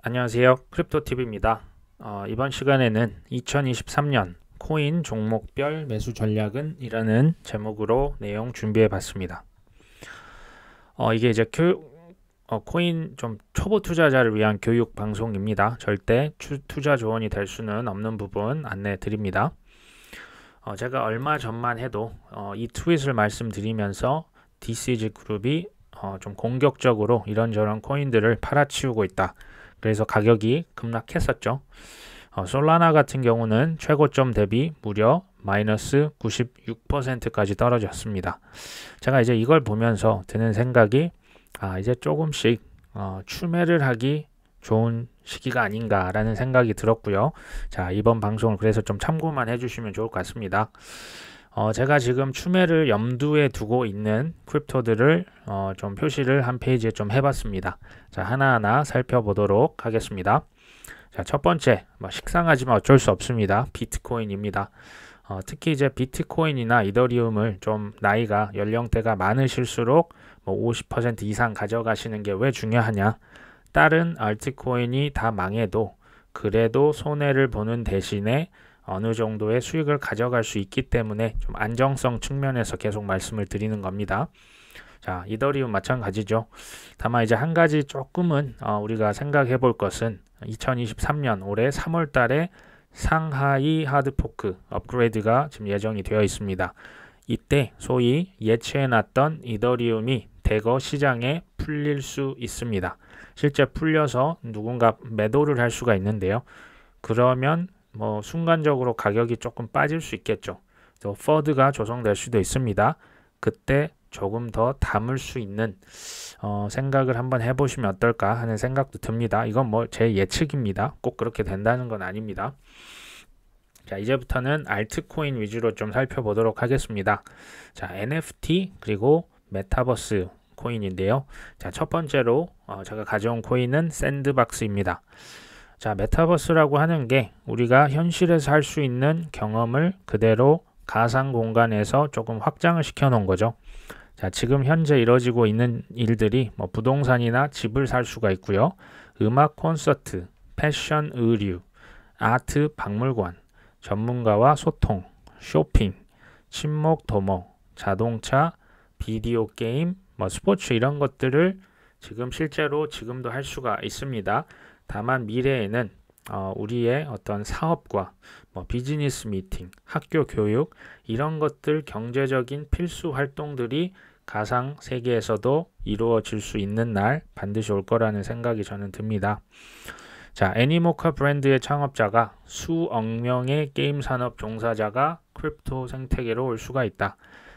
안녕하세요. 크립토TV입니다. 이번 시간에는 2023년 코인 종목별 매수 전략은 이라는 제목으로 내용 준비해 봤습니다. 이게 이제 코인 좀 초보 투자자를 위한 교육 방송입니다. 절대 투자 조언이 될 수는 없는 부분 안내 드립니다. 제가 얼마 전만 해도 이 트윗을 말씀드리면서 DCG 그룹이 좀 공격적으로 이런저런 코인들을 팔아치우고 있다. 그래서 가격이 급락했었죠. 솔라나 같은 경우는 최고점 대비 무려 마이너스 96%까지 떨어졌습니다. 제가 이제 이걸 보면서 드는 생각이 이제 조금씩 추매를 하기 좋은 시기가 아닌가라는 생각이 들었고요. 자, 이번 방송을 그래서 좀 참고만 해주시면 좋을 것 같습니다. 제가 지금 추매를 염두에 두고 있는 크립토들을 좀 표시를 한 페이지에 좀 해봤습니다. 자, 하나하나 살펴보도록 하겠습니다. 자, 첫 번째, 식상하지만 어쩔 수 없습니다. 비트코인입니다. 특히 이제 비트코인이나 이더리움을 좀 나이가 연령대가 많으실수록 50% 이상 가져가시는 게 왜 중요하냐? 다른 알트코인이 다 망해도 그래도 손해를 보는 대신에 어느 정도의 수익을 가져갈 수 있기 때문에 좀 안정성 측면에서 계속 말씀을 드리는 겁니다. 자, 이더리움 마찬가지죠. 다만 이제 한 가지 조금은 우리가 생각해 볼 것은 2023년 올해 3월 달에 상하이 하드포크 업그레이드가 지금 예정이 되어 있습니다. 이때 소위 예측해 놨던 이더리움이 대거 시장에 풀릴 수 있습니다. 실제 풀려서 누군가 매도를 할 수가 있는데요. 그러면 순간적으로 가격이 조금 빠질 수 있겠죠. 또 퍼드가 조성될 수도 있습니다. 그때 조금 더 담을 수 있는 생각을 한번 해보시면 어떨까 하는 생각도 듭니다. 이건 제 예측입니다. 꼭 그렇게 된다는 건 아닙니다. 자, 이제부터는 알트코인 위주로 좀 살펴보도록 하겠습니다. 자, NFT 그리고 메타버스 코인인데요. 자, 첫 번째로 제가 가져온 코인은 샌드박스입니다. 자, 메타버스라고 하는 게 우리가 현실에서 할 수 있는 경험을 그대로 가상 공간에서 조금 확장을 시켜 놓은 거죠. 자, 지금 현재 이루어지고 있는 일들이 부동산이나 집을 살 수가 있고요. 음악 콘서트, 패션 의류, 아트 박물관, 전문가와 소통, 쇼핑, 친목 도모, 자동차, 비디오 게임, 스포츠 이런 것들을 지금 실제로 지금도 할 수가 있습니다. 다만 미래에는 우리의 어떤 사업과 비즈니스 미팅, 학교 교육 이런 것들 경제적인 필수 활동들이 가상 세계에서도 이루어질 수 있는 날 반드시 올 거라는 생각이 저는 듭니다. 자, 애니모카 브랜드의 창업자가 수억 명의 게임 산업 종사자가 크립토 생태계로 올 수가 있다.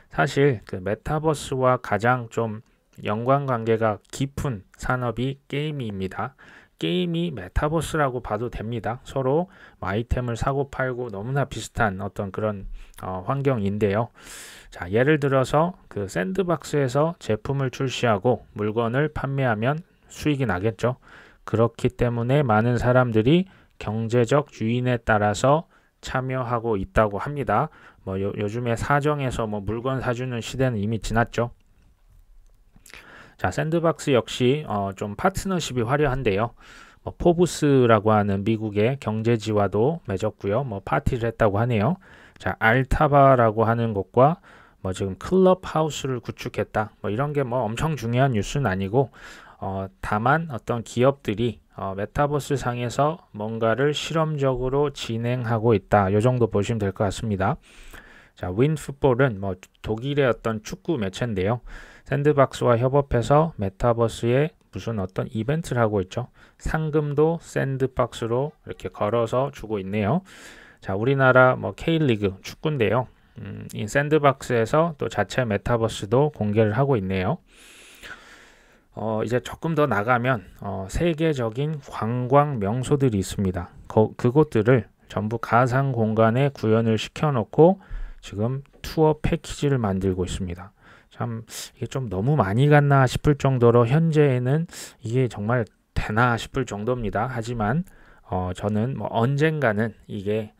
사실 그 메타버스와 가장 좀 연관관계가 깊은 산업이 게임입니다. 게임이 메타버스라고 봐도 됩니다. 서로 아이템을 사고 팔고 너무나 비슷한 어떤 그런 환경인데요. 자, 예를 들어서 그 샌드박스에서 제품을 출시하고 물건을 판매하면 수익이 나겠죠. 그렇기 때문에 많은 사람들이 경제적 유인에 따라서 참여하고 있다고 합니다. 요즘에 사정에서 물건 사주는 시대는 이미 지났죠. 자, 샌드박스 역시 좀 파트너십이 화려한데요. 포브스라고 하는 미국의 경제지와도 맺었고요. 파티를 했다고 하네요. 자, 알타바라고 하는 곳과 지금 클럽하우스를 구축했다. 이런 게 엄청 중요한 뉴스는 아니고 다만 어떤 기업들이 메타버스 상에서 뭔가를 실험적으로 진행하고 있다. 이 정도 보시면 될 것 같습니다. 자, 윈풋볼은 독일의 어떤 축구 매체인데요. 샌드박스와 협업해서 메타버스에 무슨 어떤 이벤트를 하고 있죠. 상금도 샌드박스로 이렇게 걸어서 주고 있네요. 자, 우리나라 K리그 축구인데요. 이 샌드박스에서 또 자체 메타버스도 공개를 하고 있네요. 이제 조금 더 나가면 세계적인 관광 명소들이 있습니다. 그곳들을 전부 가상 공간에 구현을 시켜놓고 지금 투어 패키지를 만들고 있습니다. 참 이게 좀 너무 많이 갔나 싶을 정도로 현재에는 이게 정말 되나 싶을 정도입니다. 하지만 저는 언젠가는 이게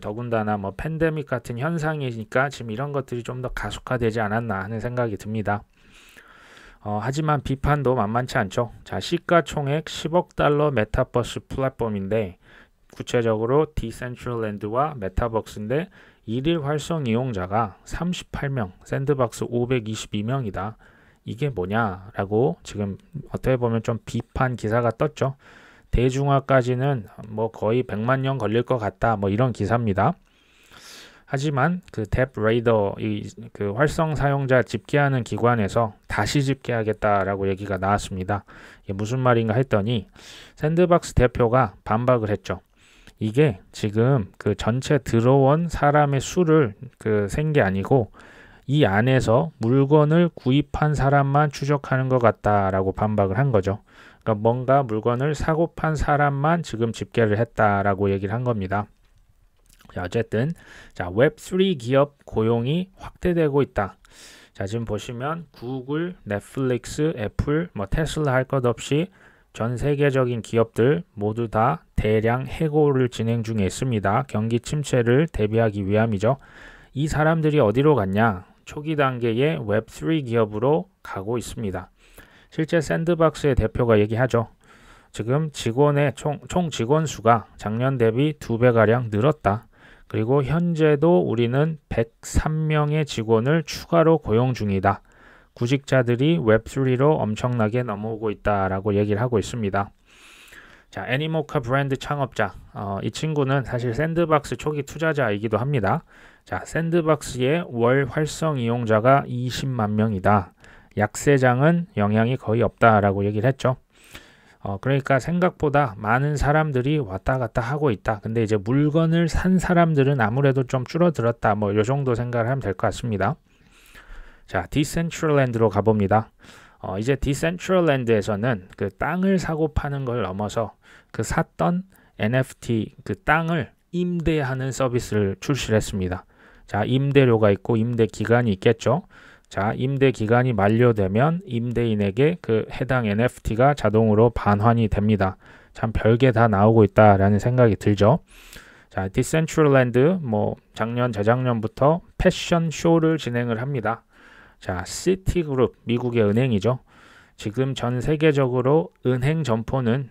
더군다나 팬데믹 같은 현상이니까 지금 이런 것들이 좀 더 가속화되지 않았나 하는 생각이 듭니다. 하지만 비판도 만만치 않죠. 자, 시가총액 10억 달러 메타버스 플랫폼인데 구체적으로 디센트럴랜드와 메타버스인데 일일 활성 이용자가 38명, 샌드박스 522명이다. 이게 뭐냐라고 지금 어떻게 보면 좀 비판 기사가 떴죠. 대중화까지는 뭐 거의 100만 년 걸릴 것 같다. 뭐 이런 기사입니다. 하지만 그 뎁 레이더 그 활성 사용자 집계하는 기관에서 다시 집계하겠다라고 얘기가 나왔습니다. 이게 무슨 말인가 했더니 샌드박스 대표가 반박을 했죠. 이게 지금 그 전체 들어온 사람의 수를 센 게 아니고 이 안에서 물건을 구입한 사람만 추적하는 것 같다라고 반박을 한 거죠. 그러니까 뭔가 물건을 사고 판 사람만 지금 집계를 했다라고 얘기를 한 겁니다. 자, 어쨌든 자, 웹3 기업 고용이 확대되고 있다. 자, 지금 보시면 구글, 넷플릭스, 애플, 뭐 테슬라 할 것 없이 전 세계적인 기업들 모두 다 대량 해고를 진행 중에 있습니다. 경기 침체를 대비하기 위함이죠. 이 사람들이 어디로 갔냐? 초기 단계의 웹3 기업으로 가고 있습니다. 실제 샌드박스의 대표가 얘기하죠. 지금 직원의 총 직원 수가 작년 대비 2배가량 늘었다. 그리고 현재도 우리는 103명의 직원을 추가로 고용 중이다. 구직자들이 웹3로 엄청나게 넘어오고 있다라고 얘기를 하고 있습니다. 자, 애니모카 브랜드 창업자. 이 친구는 사실 샌드박스 초기 투자자이기도 합니다. 자, 샌드박스의 월 활성 이용자가 20만 명이다. 약세장은 영향이 거의 없다라고 얘기를 했죠. 그러니까 생각보다 많은 사람들이 왔다 갔다 하고 있다. 근데 이제 물건을 산 사람들은 아무래도 좀 줄어들었다. 뭐 요 정도 생각을 하면 될 것 같습니다. 자, 디센트럴랜드로 가봅니다. 이제 디센트럴랜드에서는 그 땅을 사고 파는 걸 넘어서 그 샀던 NFT 그 땅을 임대하는 서비스를 출시를 했습니다. 자, 임대료가 있고 임대 기간이 있겠죠. 자, 임대 기간이 만료되면 임대인에게 그 해당 NFT가 자동으로 반환이 됩니다. 참 별게 다 나오고 있다라는 생각이 들죠. 자, 디센트럴랜드 뭐 작년 재작년부터 패션 쇼를 진행을 합니다. 자, 시티그룹 미국의 은행이죠. 지금 전 세계적으로 은행 점포는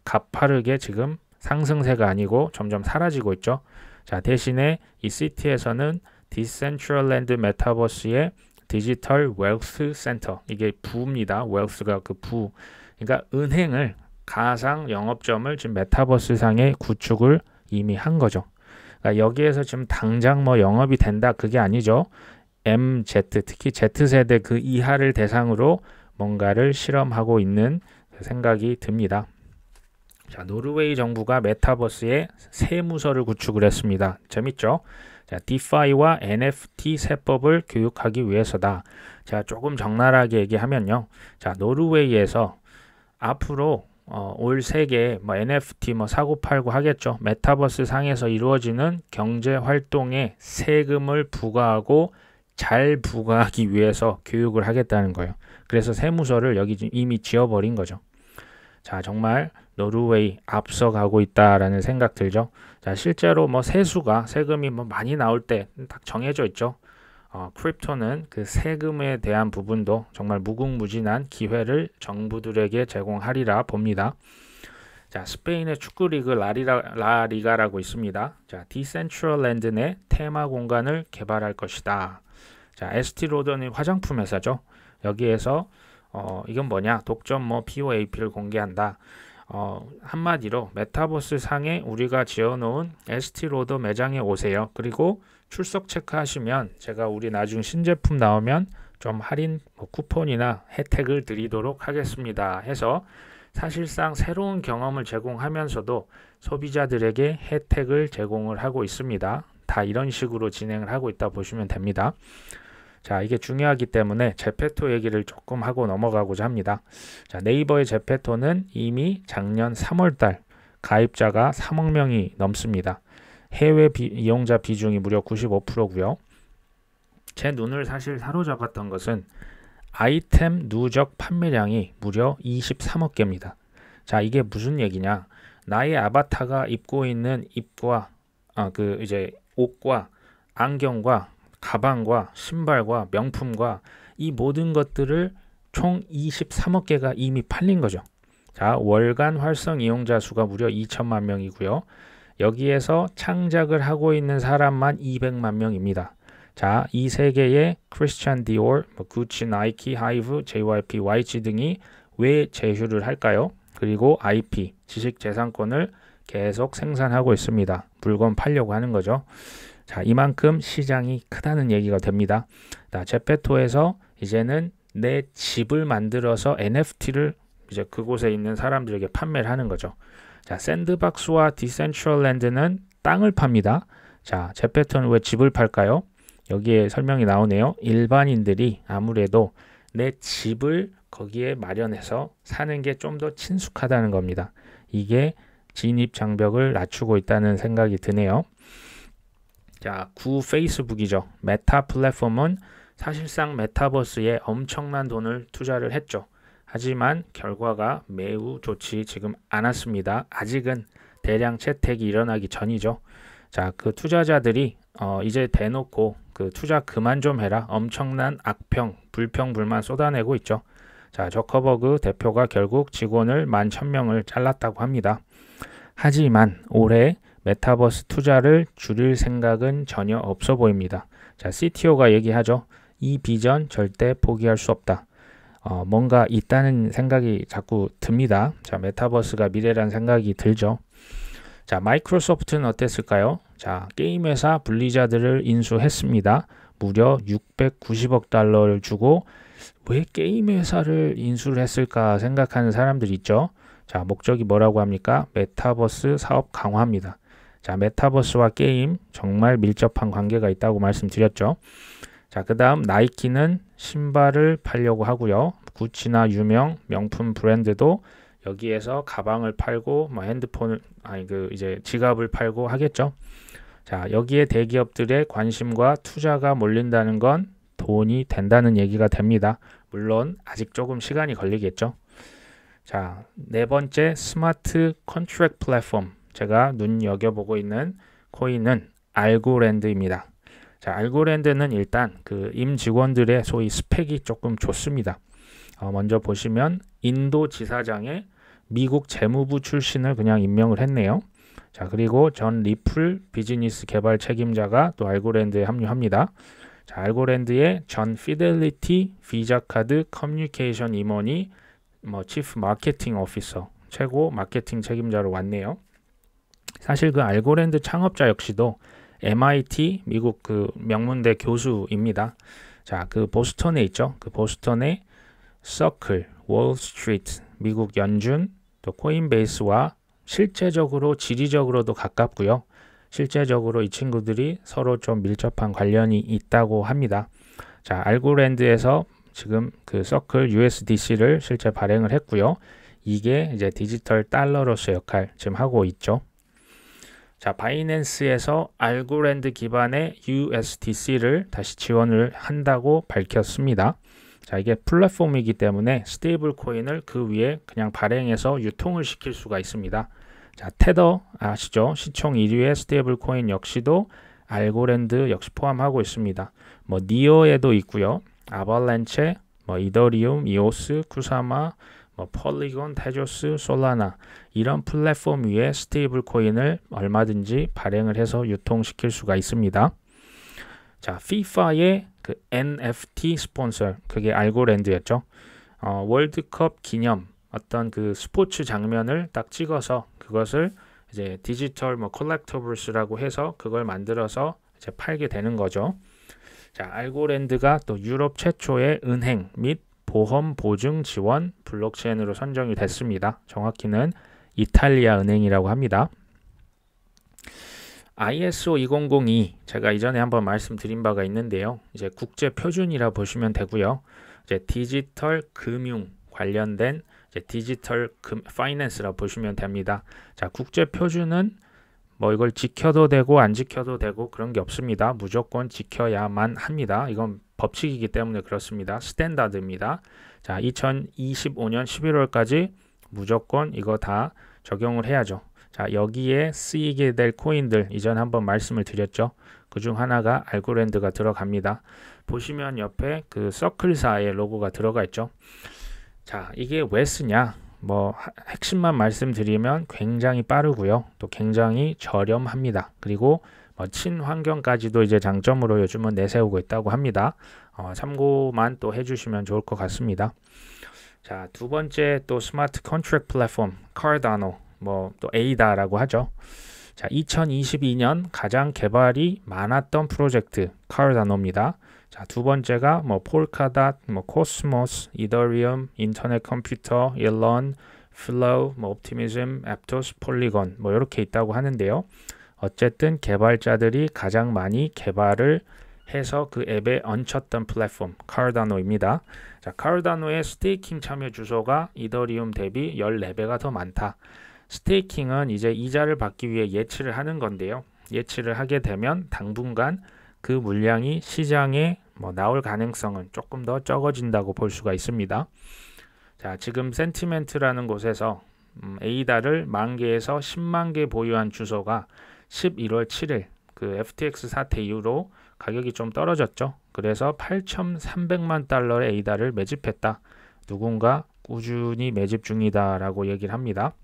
가파르게 지금 상승세가 아니고 점점 사라지고 있죠. 자, 대신에 이 시티에서는 디센트럴랜드 메타버스의 디지털 웰스 센터, 이게 부입니다. 웰스가 그 부. 그러니까 은행을 가상 영업점을 지금 메타버스 상에 구축을 이미 한 거죠. 그러니까 여기에서 지금 당장 뭐 영업이 된다 그게 아니죠. MZ, 특히 Z세대 그 이하를 대상으로 뭔가를 실험하고 있는 생각이 듭니다. 자, 노르웨이 정부가 메타버스에 세무서를 구축을 했습니다. 재밌죠? 자, 디파이와 NFT 세법을 교육하기 위해서다. 자, 조금 적나라하게 얘기하면요. 자, 노르웨이에서 앞으로 올 세계 뭐 NFT 뭐 사고 팔고 하겠죠. 메타버스 상에서 이루어지는 경제 활동에 세금을 부과하고 잘 부과하기 위해서 교육을 하겠다는 거예요. 그래서 세무서를 여기 이미 지어버린 거죠. 자, 정말 노르웨이 앞서가고 있다라는 생각 들죠. 자, 실제로 뭐 세금이 뭐 많이 나올 때 딱 정해져 있죠. 크립토는 그 세금에 대한 부분도 정말 무궁무진한 기회를 정부들에게 제공하리라 봅니다. 자, 스페인의 축구 리그 라리가라고 있습니다. 자, 디센트럴랜드 내 테마 공간을 개발할 것이다. 자, 에스티로더는 화장품 회사죠. 여기에서 이건 뭐냐? 독점 뭐 POAP를 공개한다. 한마디로 메타버스 상에 우리가 지어놓은 에스티로더 매장에 오세요. 그리고 출석 체크하시면 제가 우리 나중 신제품 나오면 좀 할인 뭐 쿠폰이나 혜택을 드리도록 하겠습니다. 해서 사실상 새로운 경험을 제공하면서도 소비자들에게 혜택을 제공을 하고 있습니다. 다 이런 식으로 진행을 하고 있다 보시면 됩니다. 자, 이게 중요하기 때문에 제페토 얘기를 조금 하고 넘어가고자 합니다. 자, 네이버의 제페토는 이미 작년 3월달 가입자가 3억 명이 넘습니다. 해외 이용자 비중이 무려 95%고요. 제 눈을 사실 사로잡았던 것은 아이템 누적 판매량이 무려 23억 개입니다. 자, 이게 무슨 얘기냐? 나의 아바타가 입고 있는 이제 옷과 안경과 가방과 신발과 명품과 이 모든 것들을 총 23억 개가 이미 팔린 거죠. 자, 월간 활성 이용자 수가 무려 2천만 명이고요. 여기에서 창작을 하고 있는 사람만 200만 명입니다. 자, 이 세 개의 크리스찬 디올, 구치, 나이키, 하이브, JYP, YG 등이 왜 제휴를 할까요? 그리고 IP, 지식재산권을 계속 생산하고 있습니다. 물건 팔려고 하는 거죠. 자, 이만큼 시장이 크다는 얘기가 됩니다. 자, 제페토에서 이제는 내 집을 만들어서 NFT를 이제 그곳에 있는 사람들에게 판매를 하는 거죠. 자, 샌드박스와 디센트럴랜드는 땅을 팝니다. 자, 제페토는 왜 집을 팔까요? 여기에 설명이 나오네요. 일반인들이 아무래도 내 집을 거기에 마련해서 사는 게 좀 더 친숙하다는 겁니다. 이게 진입 장벽을 낮추고 있다는 생각이 드네요. 자, 구 페이스북이죠. 메타 플랫폼은 사실상 메타버스에 엄청난 돈을 투자를 했죠. 하지만 결과가 매우 좋지 지금 않았습니다. 아직은 대량 채택이 일어나기 전이죠. 자, 그 투자자들이 이제 대놓고 그 투자 그만 좀 해라. 엄청난 악평, 불평, 불만 쏟아내고 있죠. 자, 저커버그 대표가 결국 직원을 11,000명을 잘랐다고 합니다. 하지만 올해 메타버스 투자를 줄일 생각은 전혀 없어 보입니다. 자, CTO가 얘기하죠. 이 비전 절대 포기할 수 없다. 뭔가 있다는 생각이 자꾸 듭니다. 자, 메타버스가 미래란 생각이 들죠. 자, 마이크로소프트는 어땠을까요? 자, 게임 회사 블리자드를 인수했습니다. 무려 690억 달러를 주고 왜 게임 회사를 인수를 했을까 생각하는 사람들이 있죠. 자, 목적이 뭐라고 합니까? 메타버스 사업 강화입니다. 자, 메타버스와 게임 정말 밀접한 관계가 있다고 말씀드렸죠. 자, 그 다음 나이키는 신발을 팔려고 하고요. 구치나 유명 명품 브랜드도 여기에서 가방을 팔고 핸드폰을 이제 지갑을 팔고 하겠죠. 자, 여기에 대기업들의 관심과 투자가 몰린다는 건 돈이 된다는 얘기가 됩니다. 물론 아직 조금 시간이 걸리겠죠. 자, 네 번째 스마트 컨트랙트 플랫폼. 제가 눈여겨보고 있는 코인은 알고랜드입니다. 자, 알고랜드는 일단 그 임직원들의 소위 스펙이 조금 좋습니다. 먼저 보시면 인도 지사장에 미국 재무부 출신을 그냥 임명을 했네요. 자, 그리고 전 리플 비즈니스 개발 책임자가 또 알고랜드에 합류합니다. 자, 알고랜드의 전 피델리티 비자 카드 커뮤니케이션 임원이 치프 마케팅 오피서, 최고 마케팅 책임자로 왔네요. 사실 그 알고랜드 창업자 역시도 MIT 미국 그 명문대 교수입니다. 자, 그 보스턴에 있죠. 그 보스턴의 서클, 월스트리트, 미국 연준, 또 코인베이스와 실제적으로 지리적으로도 가깝고요. 실제적으로 이 친구들이 서로 좀 밀접한 관련이 있다고 합니다. 자, 알고랜드에서 지금 그 서클 USDC를 실제 발행을 했고요. 이게 이제 디지털 달러로서 역할 지금 하고 있죠. 자, 바이낸스에서 알고랜드 기반의 USDC를 다시 지원을 한다고 밝혔습니다. 자, 이게 플랫폼이기 때문에 스테이블 코인을 그 위에 그냥 발행해서 유통을 시킬 수가 있습니다. 자, 테더 아시죠? 시총 1위의 스테이블 코인 역시도 알고랜드 역시 포함하고 있습니다. 니어에도 있고요. 아발란체, 이더리움, 이오스, 쿠사마, 폴리곤, 테조스, 솔라나 이런 플랫폼 위에 스테이블 코인을 얼마든지 발행을 해서 유통시킬 수가 있습니다. 자, FIFA의 그 NFT 스폰서, 그게 알고랜드였죠. 월드컵 기념 어떤 그 스포츠 장면을 딱 찍어서 그것을 이제 디지털 콜렉터블스라고 해서 그걸 만들어서 이제 팔게 되는 거죠. 자, 알고랜드가 또 유럽 최초의 은행 및 보험 보증 지원 블록체인으로 선정이 됐습니다. 정확히는 이탈리아 은행이라고 합니다. ISO 2002 제가 이전에 한번 말씀드린 바가 있는데요. 이제 국제 표준이라 보시면 되고요. 이제 디지털 금융 관련된 이제 디지털 파이낸스라 보시면 됩니다. 자, 국제 표준은 이걸 지켜도 되고 안 지켜도 되고 그런 게 없습니다. 무조건 지켜야만 합니다. 이건 법칙이기 때문에 그렇습니다. 스탠다드입니다. 자, 2025년 11월까지 무조건 이거 다 적용을 해야죠. 자, 여기에 쓰이게 될 코인들 이전에 한번 말씀을 드렸죠. 그중 하나가 알고랜드가 들어갑니다. 보시면 옆에 그 서클사의 로고가 들어가 있죠. 자, 이게 왜 쓰냐? 뭐 핵심만 말씀드리면 굉장히 빠르고요. 또 굉장히 저렴합니다. 그리고 뭐 친환경까지도 이제 장점으로 요즘은 내세우고 있다고 합니다. 참고만 또 해주시면 좋을 것 같습니다. 자, 두 번째 또 스마트 컨트랙트 플랫폼 카르다노, 뭐 또 에이다라고 하죠. 자, 2022년 가장 개발이 많았던 프로젝트 카르다노입니다. 자, 두 번째가 뭐 폴카닷, 뭐 코스모스, 이더리움, 인터넷 컴퓨터, 일론, 플로우, 뭐 옵티미즘, 애프토스, 폴리곤 뭐 이렇게 있다고 하는데요. 어쨌든 개발자들이 가장 많이 개발을 해서 그 앱에 얹혔던 플랫폼 카르다노입니다. 자, 카르다노의 스테이킹 참여 주소가 이더리움 대비 14배가 더 많다. 스테이킹은 이제 이자를 받기 위해 예치를 하는 건데요. 예치를 하게 되면 당분간 그 물량이 시장에 뭐 나올 가능성은 조금 더 적어진다고 볼 수가 있습니다. 자, 지금 센티멘트라는 곳에서 에이다를 10,000개에서 10만 개 보유한 주소가 11월 7일 그 FTX 사태 이후로 가격이 좀 떨어졌죠. 그래서 8,300만 달러의 에이다를 매집했다. 누군가 꾸준히 매집 중이다라고 얘기를 합니다.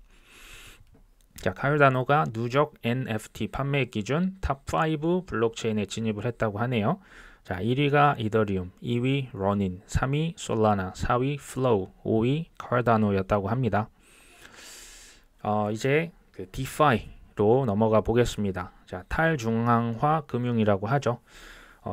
자, 카르다노가 누적 NFT 판매 기준 탑5 블록체인에 진입을 했다고 하네요. 자, 1위가 이더리움, 2위 로닌, 3위 솔라나, 4위 플로우, 5위 카르다노였다고 합니다. 이제 그 디파이로 넘어가 보겠습니다. 자, 탈중앙화 금융이라고 하죠.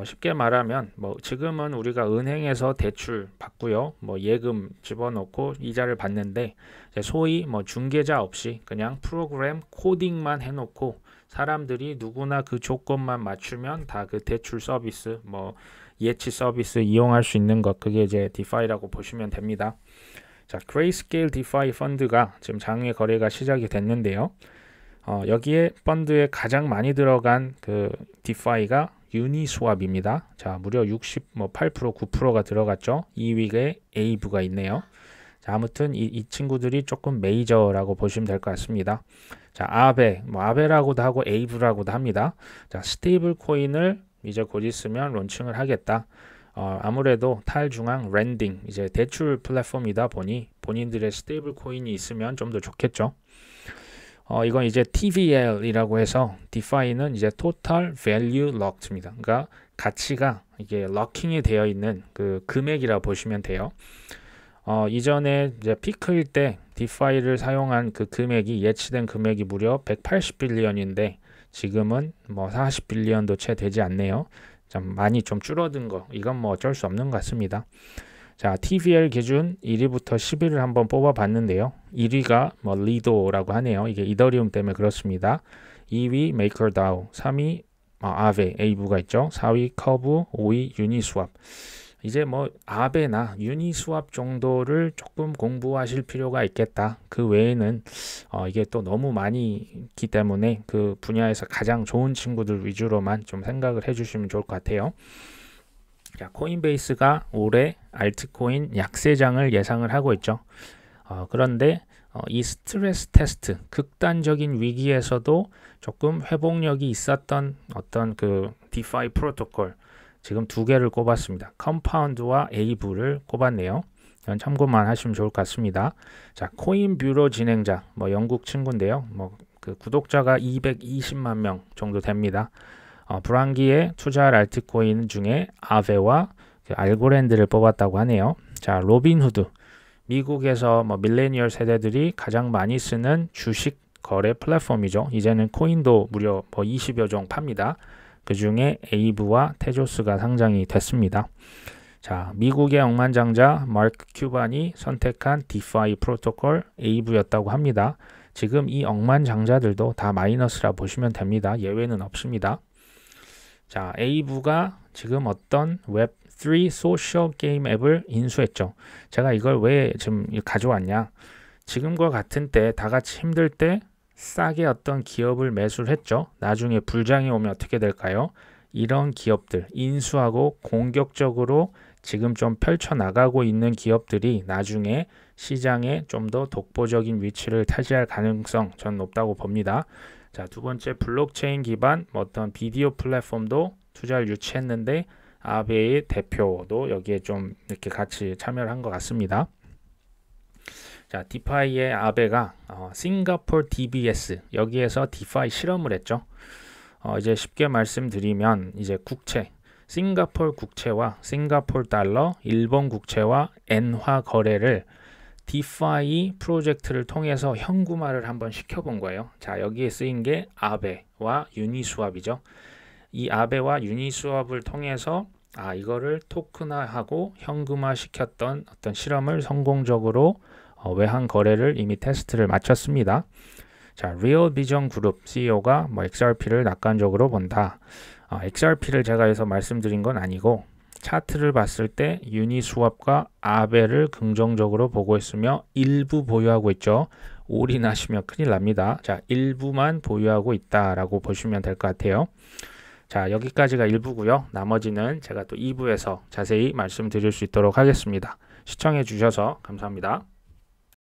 쉽게 말하면 뭐 지금은 우리가 은행에서 대출 받고요, 뭐 예금 집어넣고 이자를 받는데 소위 뭐 중개자 없이 그냥 프로그램 코딩만 해놓고 사람들이 누구나 그 조건만 맞추면 다 그 대출 서비스, 뭐 예치 서비스 이용할 수 있는 것, 그게 이제 디파이라고 보시면 됩니다. 자, 그레이스케일 디파이 펀드가 지금 장외 거래가 시작이 됐는데요. 여기에 펀드에 가장 많이 들어간 그 디파이가 유니스왑입니다. 자, 무려 68%, 9%가 들어갔죠. 2위에 에이브가 있네요. 자, 아무튼 이 친구들이 조금 메이저라고 보시면 될 것 같습니다. 자, 아베, 뭐 아베라고도 하고 에이브라고도 합니다. 자, 스테이블 코인을 이제 곧 있으면 론칭을 하겠다. 아무래도 탈중앙 렌딩, 이제 대출 플랫폼이다 보니 본인들의 스테이블 코인이 있으면 좀 더 좋겠죠. 이건 이제 TVL이라고 해서 디파이는 이제 Total Value Locked입니다. 그러니까 가치가 이게 럭킹이 되어 있는 그 금액이라고 보시면 돼요. 이전에 이제 피크일 때 디파이를 사용한 그 금액이 예치된 금액이 무려 180빌리언인데 지금은 뭐 40빌리언도 채 되지 않네요. 좀 많이 좀 줄어든 거, 이건 뭐 어쩔 수 없는 것 같습니다. 자, TVL 기준 1위부터 10위를 한번 뽑아 봤는데요. 1위가 뭐 리도라고 하네요. 이게 이더리움 때문에 그렇습니다. 2위 메이커다오, 3위 아베, 에이브가 있죠. 4위 커브, 5위 유니스왑. 이제 뭐 아베나 유니스왑 정도를 조금 공부하실 필요가 있겠다. 그 외에는 이게 또 너무 많이 있기 때문에 그 분야에서 가장 좋은 친구들 위주로만 좀 생각을 해주시면 좋을 것 같아요. 자, 코인베이스가 올해 알트코인 약세장을 예상을 하고 있죠. 그런데 이 스트레스 테스트, 극단적인 위기에서도 조금 회복력이 있었던 어떤 그 디파이 프로토콜, 지금 두 개를 꼽았습니다. 컴파운드와 에이브를 꼽았네요. 이건 참고만 하시면 좋을 것 같습니다. 자, 코인 뷰로 진행자, 뭐 영국 친구인데요. 뭐 그 구독자가 220만 명 정도 됩니다. 불황기에 투자할 알트코인 중에 아베와 그 알고랜드를 뽑았다고 하네요. 자, 로빈후드, 미국에서 뭐 밀레니얼 세대들이 가장 많이 쓰는 주식 거래 플랫폼이죠. 이제는 코인도 무려 뭐 20여 종 팝니다. 그 중에 에이브와 테조스가 상장이 됐습니다. 자, 미국의 억만장자 마크 큐반이 선택한 디파이 프로토콜 에이브였다고 합니다. 지금 이 억만장자들도 다 마이너스라 보시면 됩니다. 예외는 없습니다. 자, 에이브가 지금 어떤 웹3 소셜 게임 앱을 인수했죠. 제가 이걸 왜 지금 가져왔냐? 지금과 같은 때 다 같이 힘들 때 싸게 어떤 기업을 매수를 했죠. 나중에 불장이 오면 어떻게 될까요? 이런 기업들 인수하고 공격적으로 지금 좀 펼쳐나가고 있는 기업들이 나중에 시장에 좀 더 독보적인 위치를 차지할 가능성 전 높다고 봅니다. 자, 두 번째 블록체인 기반 어떤 비디오 플랫폼도 투자를 유치했는데 아베의 대표도 여기에 좀 이렇게 같이 참여를 한 것 같습니다. 자, 디파이의 아베가 싱가포르 DBS 여기에서 디파이 실험을 했죠. 이제 쉽게 말씀드리면 이제 국채, 싱가포르 국채와 싱가포르 달러, 일본 국채와 엔화 거래를 디파이 프로젝트를 통해서 현금화를 한번 시켜본 거예요. 자, 여기에 쓰인 게 아베와 유니스왑이죠. 이 아베와 유니스왑을 통해서 이거를 토큰화하고 현금화 시켰던 어떤 실험을 성공적으로 외환 거래를 이미 테스트를 마쳤습니다. 자, 리얼 비전 그룹 CEO가 XRP를 낙관적으로 본다. XRP를 제가 여기서 말씀드린 건 아니고 차트를 봤을 때 유니스왑과 아베를 긍정적으로 보고 있으며 일부 보유하고 있죠. 올인하시면 큰일 납니다. 자, 일부만 보유하고 있다라고 보시면 될 것 같아요. 자, 여기까지가 1부고요. 나머지는 제가 또 2부에서 자세히 말씀드릴 수 있도록 하겠습니다. 시청해 주셔서 감사합니다.